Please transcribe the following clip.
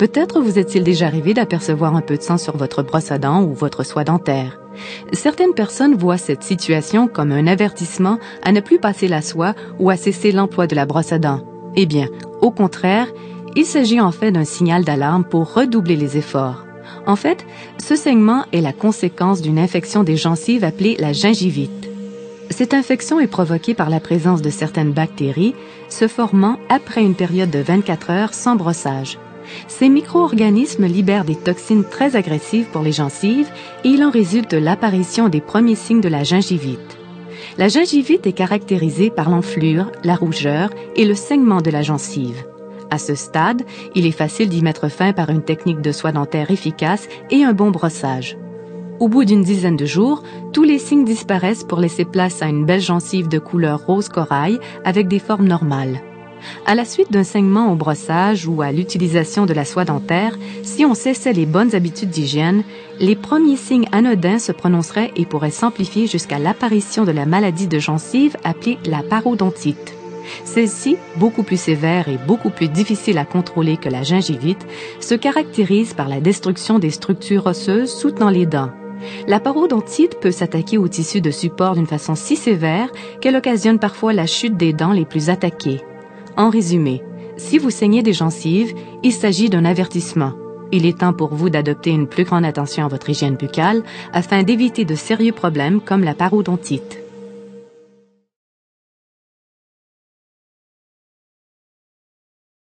Peut-être vous est-il déjà arrivé d'apercevoir un peu de sang sur votre brosse à dents ou votre soie dentaire. Certaines personnes voient cette situation comme un avertissement à ne plus passer la soie ou à cesser l'emploi de la brosse à dents. Eh bien, au contraire, il s'agit en fait d'un signal d'alarme pour redoubler les efforts. En fait, ce saignement est la conséquence d'une infection des gencives appelée la gingivite. Cette infection est provoquée par la présence de certaines bactéries se formant après une période de 24 heures sans brossage. Ces micro-organismes libèrent des toxines très agressives pour les gencives et il en résulte l'apparition des premiers signes de la gingivite. La gingivite est caractérisée par l'enflure, la rougeur et le saignement de la gencive. À ce stade, il est facile d'y mettre fin par une technique de soie dentaire efficace et un bon brossage. Au bout d'une dizaine de jours, tous les signes disparaissent pour laisser place à une belle gencive de couleur rose corail avec des formes normales. À la suite d'un saignement au brossage ou à l'utilisation de la soie dentaire, si on cessait les bonnes habitudes d'hygiène, les premiers signes anodins se prononceraient et pourraient s'amplifier jusqu'à l'apparition de la maladie de gencive appelée la parodontite. Celle-ci, beaucoup plus sévère et beaucoup plus difficile à contrôler que la gingivite, se caractérise par la destruction des structures osseuses soutenant les dents. La parodontite peut s'attaquer aux tissus de support d'une façon si sévère qu'elle occasionne parfois la chute des dents les plus attaquées. En résumé, si vous saignez des gencives, il s'agit d'un avertissement. Il est temps pour vous d'adopter une plus grande attention à votre hygiène buccale afin d'éviter de sérieux problèmes comme la parodontite.